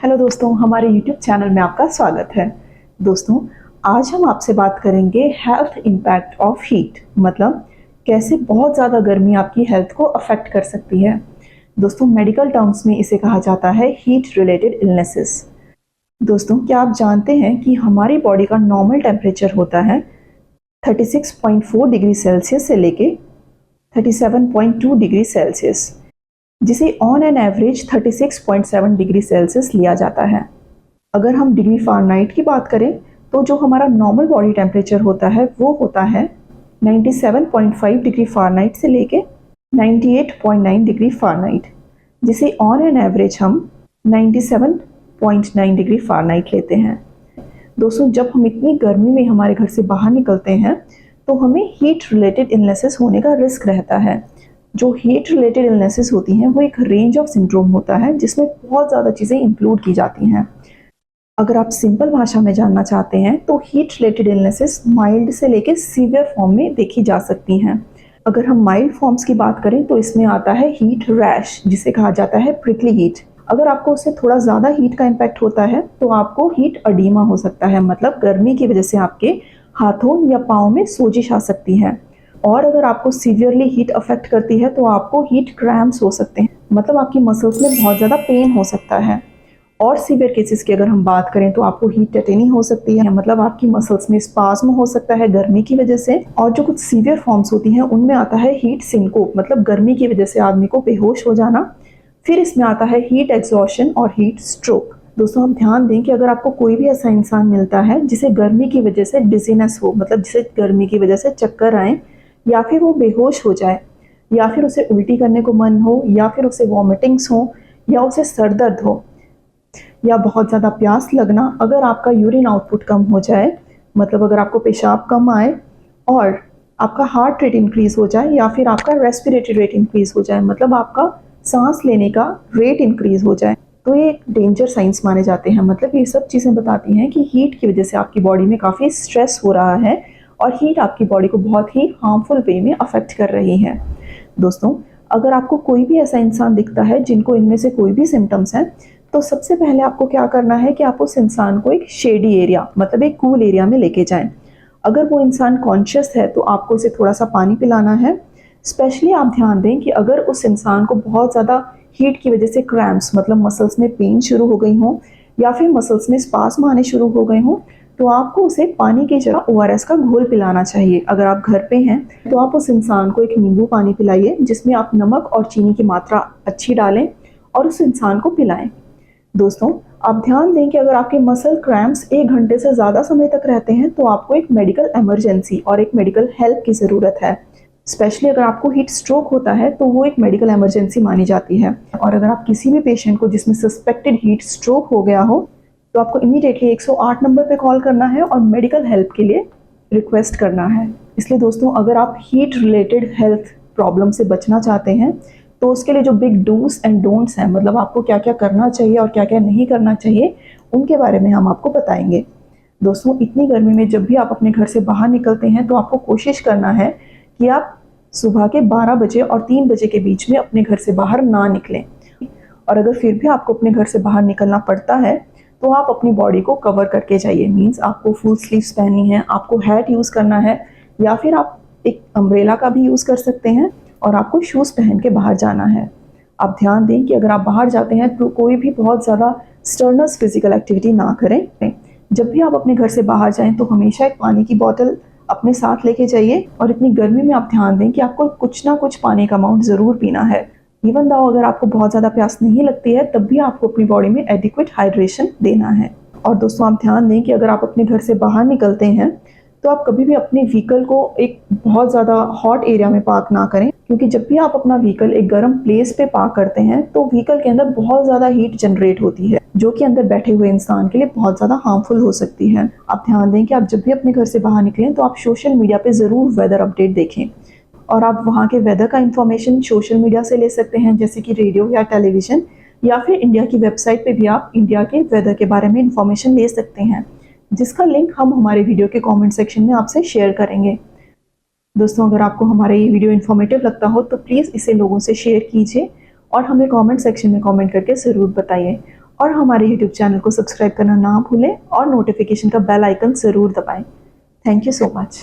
Hello दोस्तों, हमारे YouTube channel में आपका स्वागत है। दोस्तों, आज हम आपसे बात करेंगे हेल्थ इम्पैक्ट ऑफ हीट, मतलब कैसे बहुत ज़्यादा गर्मी आपकी हेल्थ को अफेक्ट कर सकती है। दोस्तों, मेडिकल टर्म्स में इसे कहा जाता है हीट रिलेटेड इलनेसेस। दोस्तों, क्या आप जानते हैं कि हमारी बॉडी का नॉर्मल टेम्परेचर होता है 36.4 डिग्री सेल्सियस से लेके 37.2 डिग्री सेल्सियस, जिसे on an average 36.7 degree Celsius लिया जाता है। अगर हम डिग्री फ़ारेनहाइट की बात करें तो जो हमारा नॉर्मल बॉडी टेम्परेचर होता है वो होता है 97.5 डिग्री फ़ारेनहाइट से लेके 98.9 डिग्री फ़ारेनहाइट, जिसे ऑन एन एवरेज हम 97.9 डिग्री फ़ारेनहाइट लेते हैं। दोस्तों, जब हम इतनी गर्मी में हमारे घर से बाहर निकलते हैं तो हमें हीट रिलेटेड इलनेसेस होने का रिस्क रहता है। जो हीट रिलेटेड इलनेसेस होती हैं वो एक रेंज ऑफ सिंड्रोम होता है जिसमें बहुत ज़्यादा चीज़ें इंक्लूड की जाती हैं। अगर आप सिंपल भाषा में जानना चाहते हैं तो हीट रिलेटेड इलनेसेस माइल्ड से लेकर सीवियर फॉर्म में देखी जा सकती हैं। अगर हम माइल्ड फॉर्म्स की बात करें तो इसमें आता है हीट रैश, जिसे कहा जाता है प्रिकली हीट। अगर आपको उससे थोड़ा ज़्यादा हीट का इम्पैक्ट होता है तो आपको हीट अडीमा हो सकता है, मतलब गर्मी की वजह से आपके हाथों या पाँव में सोजिश आ सकती है। और अगर आपको सीवियरली हीट अफेक्ट करती है तो आपको हीट क्रैम्प्स हो सकते हैं, मतलब आपकी मसल्स में बहुत ज़्यादा पेन हो सकता है। और सीवियर केसेस की अगर हम बात करें तो आपको हीट टेटेनी हो सकती है, मतलब आपकी मसल्स में स्पाज्म हो सकता है गर्मी की वजह से। और जो कुछ सीवियर फॉर्म्स होती हैं उनमें आता है हीट सिंकोप, मतलब गर्मी की वजह से आदमी को बेहोश हो जाना। फिर इसमें आता है हीट एग्जॉशन और हीट स्ट्रोक। दोस्तों, आप ध्यान दें कि अगर आपको कोई भी ऐसा इंसान मिलता है जिसे गर्मी की वजह से डिजीनेस हो, मतलब जिसे गर्मी की वजह से चक्कर आए, या फिर वो बेहोश हो जाए, या फिर उसे उल्टी करने को मन हो, या फिर उसे वॉमिटिंग्स हो, या उसे सर दर्द हो, या बहुत ज़्यादा प्यास लगना, अगर आपका यूरिन आउटपुट कम हो जाए, मतलब अगर आपको पेशाब कम आए और आपका हार्ट रेट इंक्रीज़ हो जाए, या फिर आपका रेस्पिरेटरी रेट इंक्रीज़ हो जाए, मतलब आपका सांस लेने का रेट इंक्रीज़ हो जाए, तो ये एक डेंजर साइंस माने जाते हैं। मतलब ये सब चीज़ें बताती हैं कि हीट की वजह से आपकी बॉडी में काफ़ी स्ट्रेस हो रहा है और हीट आपकी बॉडी को बहुत ही हार्मफुल वे में अफेक्ट कर रही है। दोस्तों, अगर आपको कोई भी ऐसा इंसान दिखता है जिनको इनमें से कोई भी सिम्टम्स हैं, तो सबसे पहले आपको क्या करना है कि आप उस इंसान को एक शेडी एरिया, मतलब एक कूल एरिया में लेके जाएं। अगर वो इंसान कॉन्शियस है तो आपको उसे थोड़ा सा पानी पिलाना है। स्पेशली आप ध्यान दें कि अगर उस इंसान को बहुत ज़्यादा हीट की वजह से क्रैम्प्स, मतलब मसल्स में पेन शुरू हो गई हों, या फिर मसल्स में स्पाज्म आने शुरू हो गए हों, तो आपको उसे पानी की जगह ORS का घोल पिलाना चाहिए। अगर आप घर पे हैं तो आप उस इंसान को एक नींबू पानी पिलाइए जिसमें आप नमक और चीनी की मात्रा अच्छी डालें और उस इंसान को पिलाएं। दोस्तों, आप ध्यान दें कि अगर आपके मसल क्रैम्प्स 1 घंटे से ज़्यादा समय तक रहते हैं तो आपको एक मेडिकल इमरजेंसी और एक मेडिकल हेल्प की ज़रूरत है। स्पेशली अगर आपको हीट स्ट्रोक होता है तो वो एक मेडिकल इमरजेंसी मानी जाती है। और अगर आप किसी भी पेशेंट को जिसमें सस्पेक्टेड हीट स्ट्रोक हो गया हो तो आपको इमीडिएटली 108 नंबर पे कॉल करना है और मेडिकल हेल्प के लिए रिक्वेस्ट करना है। इसलिए दोस्तों, अगर आप हीट रिलेटेड हेल्थ प्रॉब्लम से बचना चाहते हैं तो उसके लिए जो बिग डूज एंड डोंट्स हैं, मतलब आपको क्या क्या करना चाहिए और क्या क्या नहीं करना चाहिए, उनके बारे में हम आपको बताएंगे। दोस्तों, इतनी गर्मी में जब भी आप अपने घर से बाहर निकलते हैं तो आपको कोशिश करना है कि आप सुबह के 12 बजे और 3 बजे के बीच में अपने घर से बाहर ना निकलें। और अगर फिर भी आपको अपने घर से बाहर निकलना पड़ता है तो आप अपनी बॉडी को कवर करके जाइए। मीन्स आपको फुल स्लीव्स पहननी है, आपको हैट यूज़ करना है, या फिर आप एक अम्ब्रेला का भी यूज़ कर सकते हैं, और आपको शूज़ पहन के बाहर जाना है। आप ध्यान दें कि अगर आप बाहर जाते हैं तो कोई भी बहुत ज़्यादा स्टर्नस फिजिकल एक्टिविटी ना करें। जब भी आप अपने घर से बाहर जाएं तो हमेशा एक पानी की बोतल अपने साथ लेके जाइए, और इतनी गर्मी में आप ध्यान दें कि आपको कुछ ना कुछ पानी का अमाउंट ज़रूर पीना है। इवन दो अगर आपको बहुत ज़्यादा प्यास नहीं लगती है तब भी आपको अपनी बॉडी में एडिक्वेट हाइड्रेशन देना है। और दोस्तों, आप ध्यान दें कि अगर आप अपने घर से बाहर निकलते हैं तो आप कभी भी अपने व्हीकल को एक बहुत ज़्यादा हॉट एरिया में पार्क ना करें, क्योंकि जब भी आप अपना व्हीकल एक गर्म प्लेस पे पार्क करते हैं तो व्हीकल के अंदर बहुत ज़्यादा हीट जनरेट होती है जो कि अंदर बैठे हुए इंसान के लिए बहुत ज़्यादा हार्मफुल हो सकती है। आप ध्यान दें कि आप जब भी अपने घर से बाहर निकलें तो आप सोशल मीडिया पे ज़रूर वेदर अपडेट देखें, और आप वहाँ के वेदर का इन्फॉर्मेशन सोशल मीडिया से ले सकते हैं, जैसे कि रेडियो या टेलीविज़न, या फिर इंडिया की वेबसाइट पे भी आप इंडिया के वेदर के बारे में इन्फॉर्मेशन ले सकते हैं, जिसका लिंक हम हमारे वीडियो के कमेंट सेक्शन में आपसे शेयर करेंगे। दोस्तों, अगर आपको हमारा ये वीडियो इन्फॉर्मेटिव लगता हो तो प्लीज़ इसे लोगों से शेयर कीजिए और हमें कमेंट सेक्शन में कमेंट करके ज़रूर बताइए। और हमारे यूट्यूब चैनल को सब्सक्राइब करना ना भूलें और नोटिफिकेशन का बेल आइकन ज़रूर दबाएं। Thank you so much.